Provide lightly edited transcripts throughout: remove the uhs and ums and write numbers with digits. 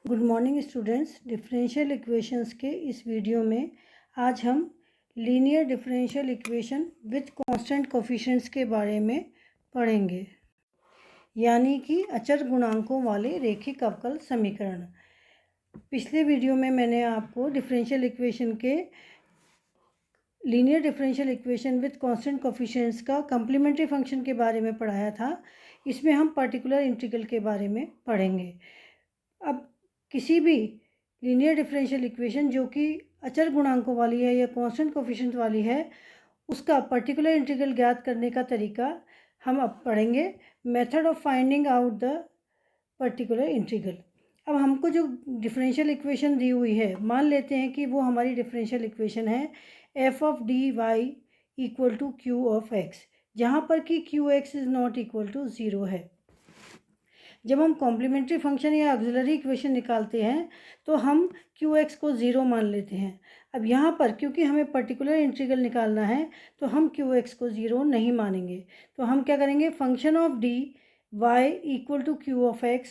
Good morning students. Differential equations के इस video में आज हम linear differential equation with constant coefficients के बारे में पढ़ेंगे, यानी कि अचर गुणांकों वाले रैखिक अवकल समीकरण। पिछले वीडियो में मैंने आपको डिफरेंशियल इक्वेशन के linear differential equation with constant coefficients का कम्प्लीमेंट्री फंक्शन के बारे में पढ़ाया था। इसमें हम पर्टिकुलर इंटीग्रल के बारे में पढ़ेंगे। अब किसी भी लीनियर डिफरेंशियल इक्वेशन जो कि अचर गुणांकों वाली है या कांस्टेंट कोफिशिएंट वाली है, उसका पर्टिकुलर इंटीग्रल ज्ञात करने का तरीका हम अब पढ़ेंगे। Method of finding out the particular integral. अब हमको जो डिफरेंशियल इक्वेशन दी हुई है, मान लेते हैं कि वो हमारी डिफरेंशियल इक्वेशन है F of D Y equal to Q of X, जहाँ पर कि Q X is not equal to zero है। जब हम कॉम्प्लीमेंट्री फंक्शन या ऑक्सिलरी इक्वेशन निकालते हैं तो हम क्यू एक्स को ज़ीरो मान लेते हैं। अब यहाँ पर क्योंकि हमें पर्टिकुलर इंटीग्रल निकालना है तो हम क्यू एक्स को ज़ीरो नहीं मानेंगे। तो हम क्या करेंगे, function of D Y equal to Q of X,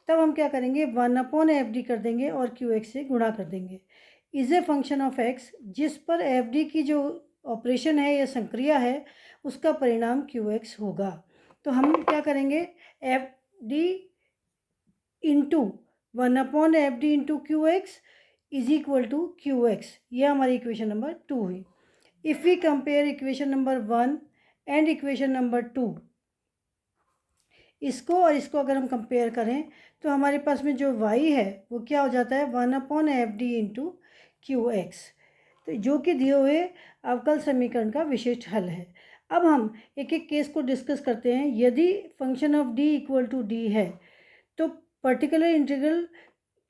तब हम क्या करेंगे, 1 एफ डी कर देंगे और क्यू एक्स से गुणा कर देंगे। Is a function of x, जिस पर एफ डी की जो ऑपरेशन है या संक्रिया है उसका परिणाम क्यू एक्स होगा। तो हम क्या करेंगे, F D into 1/fd into Q X is equal to Q X. ये हमारी इक्वेशन नंबर 2 हुई। If we compare equation number 1 and equation number 2, इसको और इसको अगर हम कंपेयर करें तो हमारे पास में जो y है वो क्या हो जाता है, 1/fd इंटू क्यू एक्स, तो जो कि दिए हुए अवकल समीकरण का विशिष्ट हल है। अब हम एक एक केस को डिस्कस करते हैं। यदि function of d equal to D है तो पर्टिकुलर इंटीग्रल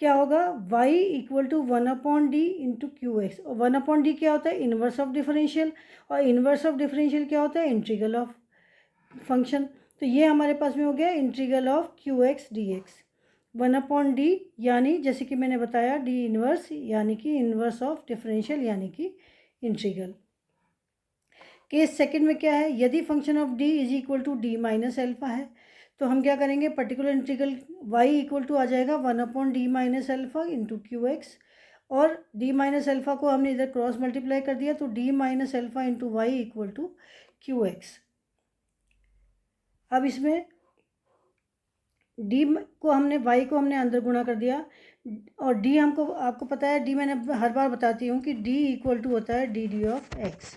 क्या होगा, y equal to 1/d into Q X. और 1/d क्या होता है, इन्वर्स ऑफ डिफरेंशियल, और इन्वर्स ऑफ डिफरेंशियल क्या होता है, इंटीग्रल ऑफ फंक्शन। तो ये हमारे पास में हो गया integral of Q X D x. 1/d यानी जैसे कि मैंने बताया d इन्वर्स, यानी कि इन्वर्स ऑफ डिफरेंशियल यानी कि इंटीग्रल। केस सेकंड में क्या है, यदि function of d is equal to d minus alpha है तो हम क्या करेंगे, particular integral y equal to आ जाएगा 1/d minus alpha into Q X, और d माइनस एल्फा को हमने इधर क्रॉस मल्टीप्लाई कर दिया तो d minus alpha into Y equal to Q X. अब इसमें d को हमने y को हमने अंदर गुणा कर दिया, और d हमको आपको पता है, d मैंने हर बार बताती हूँ कि d इक्वल टू होता है डी डी ऑफ एक्स।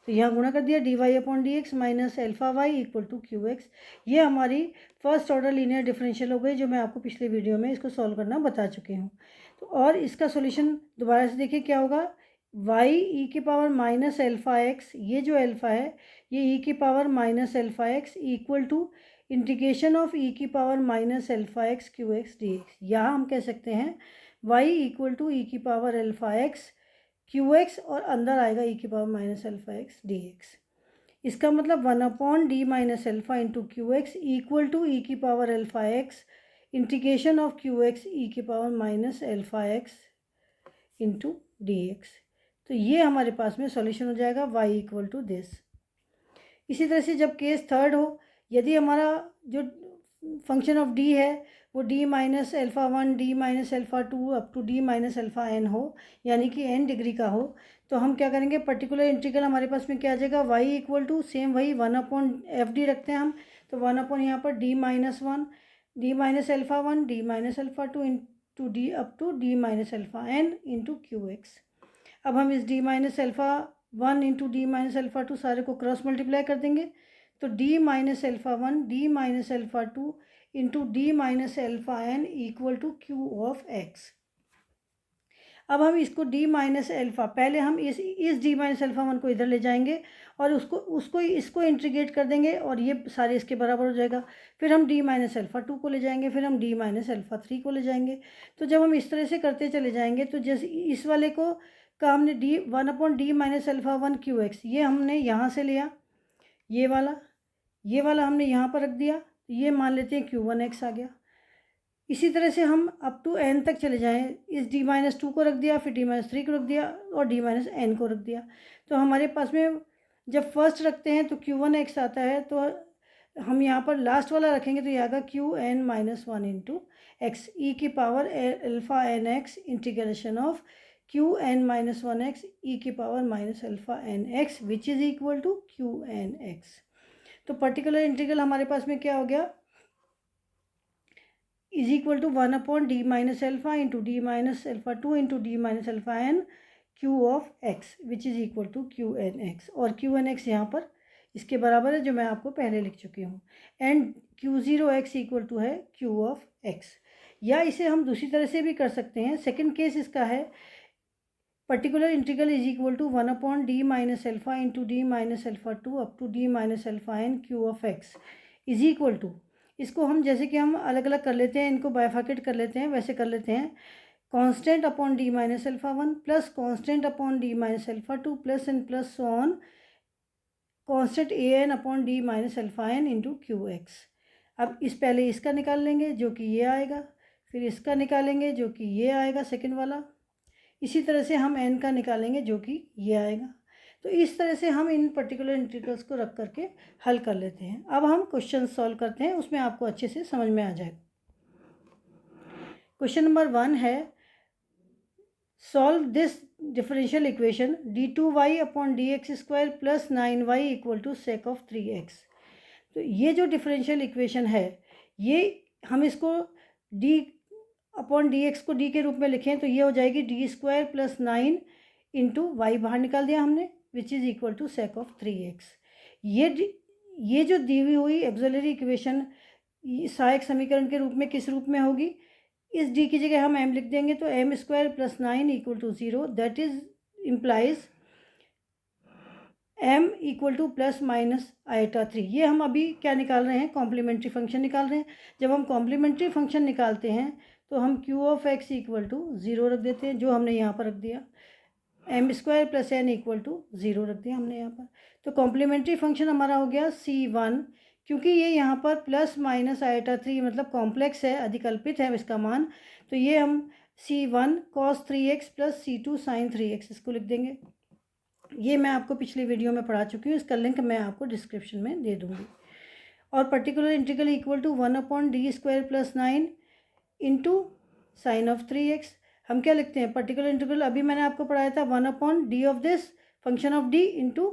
तो यहाँ गुणा कर दिया, D Y upon D X minus alpha Y equal to Q X. ये हमारी फर्स्ट ऑर्डर लीनियर डिफरेंशियल हो गई, जो मैं आपको पिछले वीडियो में इसको सॉल्व करना बता चुकी हूँ। तो और इसका सॉल्यूशन दोबारा से देखिए क्या होगा, वाई ई की पावर माइनस एल्फा एक्स, ये जो एल्फा है ये ई की power minus alpha X equal to integration of E की power minus alpha X Q X D X. यहाँ हम कह सकते हैं वाई इक्वल टू ई की power alpha X Q X, और अंदर आएगा ई की power minus alpha X D X. इसका मतलब 1/d minus alpha into Q X equal to E की power alpha X integration of Q X E की power minus alpha X into D X. तो ये हमारे पास में सॉल्यूशन हो जाएगा y इक्वल टू दिस। इसी तरह से जब केस थर्ड हो, यदि हमारा जो फंक्शन ऑफ d है वो d minus alpha 1 d minus alpha 2 up to d minus alpha n हो, यानी कि n डिग्री का हो, तो हम क्या करेंगे, पर्टिकुलर इंटीग्रल हमारे पास में क्या आ जाएगा, y इक्वल टू सेम वही 1/fd रखते हैं हम, तो 1 यहाँ पर d minus 1 d minus alpha 1 d minus alpha 2 into d up to d minus alpha n into Q X. अब हम इस d minus alpha 1 into D minus alpha 2 सारे को क्रॉस मल्टीप्लाई कर देंगे, तो d minus alpha 1 d minus alpha 2 into D minus alpha n equal to Q of X. अब हम इसको d माइनस एल्फ़ा, पहले हम इस d माइनस एल्फ़ा 1 को इधर ले जाएंगे और इसको इंटीग्रेट कर देंगे और ये सारे इसके बराबर हो जाएगा। फिर हम d माइनस एल्फ़ा 2 को ले जाएंगे, फिर हम d माइनस एल्फ़ा 3 को ले जाएंगे। तो जब हम इस तरह से करते चले जाएंगे तो जैसे इस वाले को का हमने d 1/d minus alpha 1 Q X, ये हमने यहाँ से लिया, ये वाला हमने यहाँ पर रख दिया, ये मान लेते हैं q1x आ गया। इसी तरह से हम अप टू n तक चले जाएं, इस d माइनस 2 को रख दिया, फिर d माइनस 3 को रख दिया और d माइनस n को रख दिया। तो हमारे पास में जब फर्स्ट रखते हैं तो q1x आता है, तो हम यहाँ पर लास्ट वाला रखेंगे तो ये आएगा Q N minus one into X E की power alpha N X integration of Q N minus one X E की power minus alpha N X which is equal to Q N X. तो particular integral हमारे पास में क्या हो गया, is equal to 1 D minus alpha into D minus alpha two into D minus alpha N Q of X which is equal to Q N X. और Q N X यहाँ पर इसके बराबर है जो मैं आपको पहले लिख चुकी हूँ। And Q zero X equal to है क्यू ऑफ एक्स। या इसे हम दूसरी तरह से भी कर सकते हैं। सेकंड केस इसका है particular integral is equal to 1 D minus alpha into D minus alpha two up to D minus alpha N Q of X is equal to, इसको हम जैसे कि हम अलग अलग कर लेते हैं, इनको बाइफाकेट कर लेते हैं, वैसे कर लेते हैं constant upon D minus alpha one plus constant upon D minus alpha two plus N plus so on constant A N upon D minus alpha N into Q X. अब इस पहले इसका निकाल लेंगे जो कि ये आएगा, फिर इसका निकालेंगे जो कि ये आएगा सेकंड वाला, इसी तरह से हम एन का निकालेंगे जो कि ये आएगा। तो इस तरह से हम इन पर्टिकुलर इंटीग्रल्स को रख करके हल कर लेते हैं। अब हम क्वेश्चन सॉल्व करते हैं, उसमें आपको अच्छे से समझ में आ जाएगा। क्वेश्चन नंबर 1 है solve this differential equation D two Y upon D X square plus 9y equal to sec of 3x। तो ये जो डिफरेंशियल इक्वेशन है ये हम इसको डी अपॉन डी एक्स को डी के रूप में लिखें तो ये हो जाएगी D square plus 9 into Y बाहर निकाल दिया हमने which is equal to sec of 3x। ये जो दी हुई ऑक्सिलरी इक्वेशन सहायक समीकरण के रूप में किस रूप में होगी, इस डी की जगह हम m लिख देंगे तो m square plus 9 equal to 0 that is implies m equal to plus minus iota 3। ये हम अभी क्या निकाल रहे हैं, कॉम्प्लीमेंट्री फंक्शन निकाल रहे हैं। जब हम कॉम्प्लीमेंट्री फंक्शन निकालते हैं तो हम q of x equal to 0 रख देते हैं, जो हमने यहाँ पर रख दिया। m square plus n equal to 0 रख दिया हमने यहाँ पर। तो कॉम्प्लीमेंट्री फंक्शन हमारा हो गया c1, क्योंकि ये यहाँ पर प्लस माइनस आइटा 3 मतलब कॉम्प्लेक्स है, अधिकल्पित है इसका मान, तो ये हम c1 cos 3x plus c2 sin 3x इसको लिख देंगे। ये मैं आपको पिछली वीडियो में पढ़ा चुकी हूँ, इसका लिंक मैं आपको डिस्क्रिप्शन में दे दूँगी। और particular integral equal to 1 upon D square plus 9 into sine of 3x। हम क्या लिखते हैं, पर्टिकुलर इंटीग्रल अभी मैंने आपको पढ़ाया था 1 upon D of this function of D into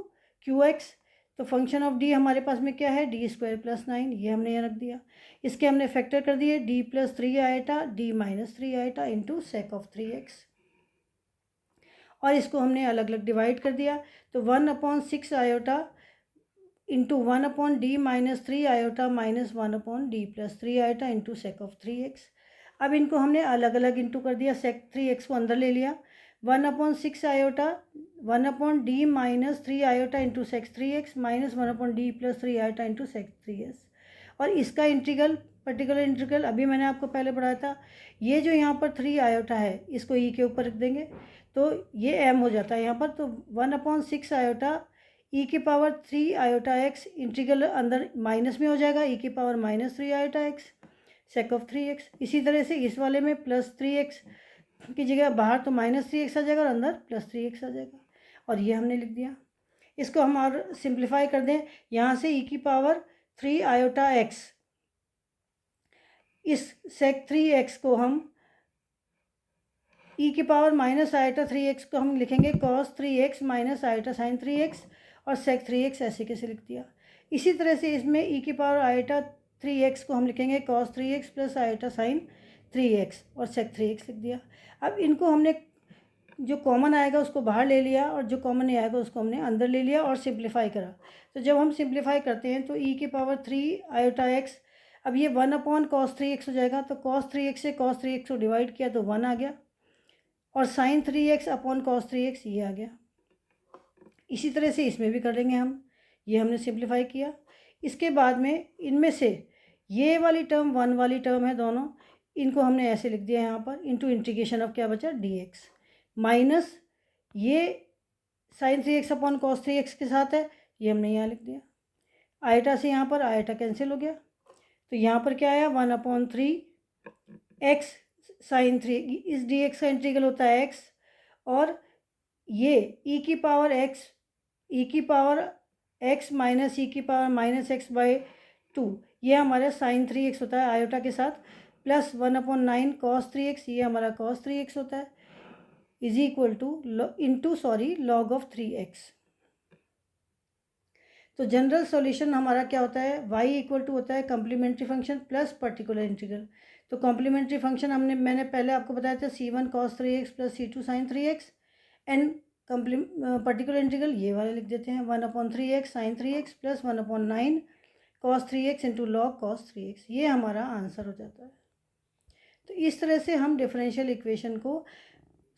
Q x. तो फंक्शन ऑफ डी हमारे पास में क्या है, डी स्क्वायर प्लस 9, ये हमने यहाँ रख दिया। इसके हमने फैक्टर कर दिए D plus 3 iota D minus 3 iota into sec of 3x, और इसको हमने अलग अलग डिवाइड कर दिया। तो 1 upon 6 iota into 1 upon D minus 3 iota minus 1 upon D plus 3 iota into sec of 3x। अब इनको हमने अलग अलग इंटू कर दिया, सेक 3x को अंदर ले लिया। 1 upon 6 iota 1 upon D minus 3 iota into sec 3x minus 1 upon D plus 3 iota into sec 3s। और इसका इंटीग्रल पर्टिकुलर इंटीग्रल अभी मैंने आपको पहले पढ़ाया था, ये जो यहाँ पर 3 आयोटा है इसको ई के ऊपर रख देंगे तो ये m हो जाता है यहाँ पर। तो 1 अपॉन 6 आयोटा ई की पावर 3 आयोटा x, इंटीग्रल अंदर माइनस में हो जाएगा, ई की power minus 3 iota x sec of 3x। इसी तरह से इस वाले में प्लस 3x की जगह बाहर तो माइनस 3x आ जाएगा और अंदर प्लस 3x आ जाएगा, और ये हमने लिख दिया। इसको हम और सिंप्लीफाई कर दें, यहाँ से ई की पावर 3 आयोटा x, इस सेक 3x को हम ई की पावर माइनस आयोटा 3x को हम लिखेंगे cos 3x minus iota sine 3x, और सेक 3x ऐसे कैसे लिख दिया। इसी तरह से इसमें ई की पावर आयोटा 3x को हम लिखेंगे cos 3x plus iota sine 3x और सेक 3x लिख दिया। अब इनको हमने जो कॉमन आएगा उसको बाहर ले लिया और जो कॉमन नहीं आएगा उसको हमने अंदर ले लिया और सिंप्लीफाई करा। तो जब हम सिंप्लीफाई करते हैं तो ई की पावर 3 आयोटा x, अब ये 1 अपॉन cos 3x हो जाएगा। तो cos 3x से cos 3x को डिवाइड किया तो 1 आ गया, और sign 3x upon cos 3x ये आ गया। इसी तरह से इसमें भी कर लेंगे हम, ये हमने सिंप्लीफाई किया। इसके बाद में इनमें से ये वाली टर्म 1 वाली टर्म है दोनों, इनको हमने ऐसे लिख दिया यहाँ पर इंटू इंटीग्रेशन ऑफ क्या बचा dx माइनस ये sine 3x upon cos 3x के साथ है, ये हमने यहाँ लिख दिया। आयटा से यहाँ पर आयटा कैंसिल हो गया, तो यहाँ पर क्या आया 1 अपॉन 3x साइन 3, इस dx का इंटीग्रल होता है x, और ये e की पावर x माइनस e की पावर माइनस x बाई 2, ये हमारा साइन 3x होता है आयोटा के साथ, प्लस 1/9 कॉस 3x, ये हमारा कॉस 3x होता है, is equal to log of 3x। तो जनरल सॉल्यूशन हमारा क्या होता है, y इक्वल टू होता है complementary function plus particular integral. तो कॉम्प्लीमेंट्री फंक्शन मैंने पहले आपको बताया था c1 cos 3x plus c2 sin 3x, and particular integral ये वाले लिख देते हैं 1/3x sin 3x plus 1/9 cos 3x into log cos 3x, ये हमारा आंसर हो जाता है। तो इस तरह से हम डिफरेंशियल इक्वेशन को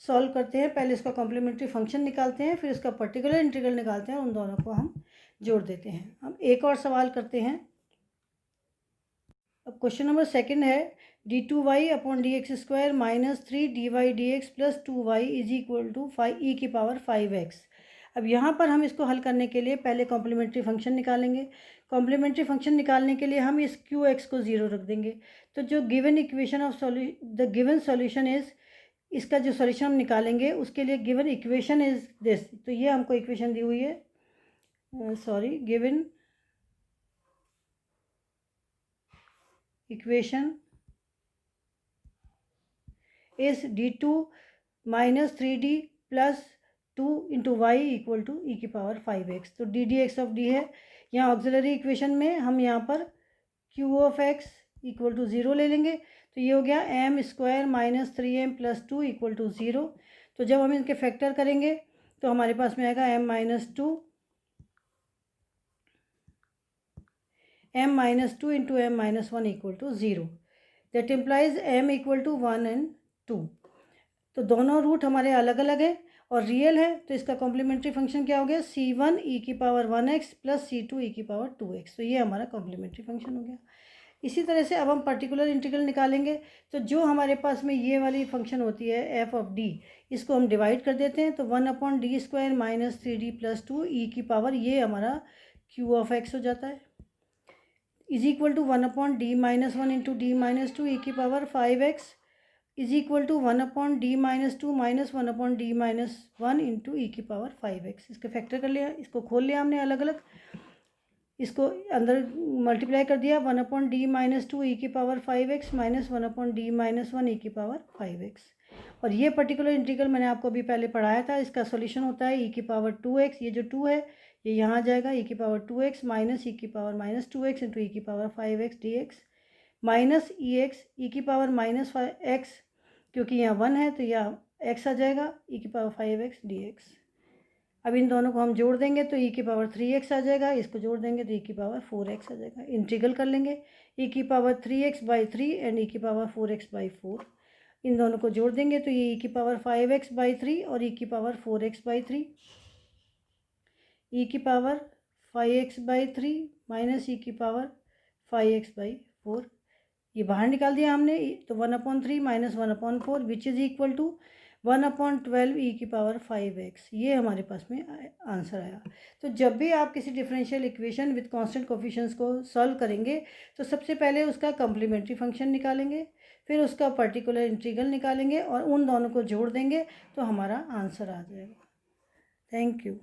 सॉल्व करते हैं। पहले इसका कॉम्प्लीमेंट्री फंक्शन निकालते हैं, फिर इसका पर्टिकुलर इंटीग्रल निकालते हैं, उन दोनों को हम जोड़ देते हैं। हम एक और सवाल करते हैं। अब क्वेश्चन नंबर सेकंड है d2y/dx² minus 3dy/dx plus 2y is equal to 5e⁵ अब यहाँ पर हम इसको हल करने के लिए पहले कॉम्प्लीमेंट्री फंक्शन निकालेंगे। कॉम्प्लीमेंट्री फंक्शन निकालने के लिए हम इस qx को 0 रख देंगे। तो जो given equation of the given solution is, इसका जो सॉल्यूशन हम निकालेंगे उसके लिए गिवन इक्वेशन इज दिस। तो ये हमको इक्वेशन दी हुई है, given equation is d2 minus 3d plus 2 into Y equal to e⁵x। तो ddx ऑफ d है, यहाँ ऑक्सिलरी इक्वेशन में हम यहाँ पर q of x equal to 0 ले लेंगे। तो ये हो गया m² minus 3m plus 2 equal to 0। तो जब हम इनके फैक्टर करेंगे तो हमारे पास में आएगा m minus 2 into m minus 1 equal to 0। That implies m equal to 1 and 2। तो दोनों रूट हमारे अलग अलग हैं और रियल है, तो इसका कॉम्प्लीमेंट्री फंक्शन क्या हो गया, c1 e⁻1x plus c2 e⁻2x। तो ये हमारा कॉम्प्लीमेंट्री फंक्शन हो गया। इसी तरह से अब हम पर्टिकुलर इंटीग्रल निकालेंगे। तो जो हमारे पास में ये वाली फंक्शन होती है f ऑफ d, इसको हम डिवाइड कर देते हैं। तो 1/d² माइनस 3d प्लस 2 ये हमारा q ऑफ x हो जाता है, is equal to 1/d-1 into d-2 e⁵x is equal to 1/d-2 minus 1/d-1 into e⁵x। इसके फैक्टर कर लिया, इसको खोल लिया हमने अलग अलग, इसको अंदर मल्टीप्लाई कर दिया 1/d-2 e⁵x minus 1/d-1 e⁵x। और ये पर्टिकुलर इंटीग्रल मैंने आपको अभी पहले पढ़ाया था, इसका सॉल्यूशन होता है e⁵2x। ये जो 2 है ये यहाँ आ जाएगा e⁵2x minus e⁻-2x into e⁵x dx minus e⁻-x, क्योंकि यहाँ 1 है तो यहाँ x आ जाएगा e⁵x dx। अब इन दोनों को हम जोड़ देंगे तो e⁵3x आ जाएगा, इसको जोड़ देंगे तो e⁵4x आ जाएगा। इंटीग्रल कर लेंगे e⁵3x/3 एंड e⁵4x/4, इन दोनों को जोड़ देंगे तो ये e⁵5x/3 और e⁵4x/3, e⁵5x/3 माइनस e⁵5x/4, ये बाहर निकाल दिया हमने। तो 1/3 minus 1/4 which is equal to 1/12 e⁵5x, ये हमारे पास में आंसर आया। तो जब भी आप किसी differential equation with constant coefficients को सॉल्व करेंगे तो सबसे पहले उसका कॉम्प्लीमेंट्री फंक्शन निकालेंगे, फिर उसका पर्टिकुलर इंटीग्रल निकालेंगे और उन दोनों को जोड़ देंगे तो हमारा आंसर आ जाएगा। Thank you.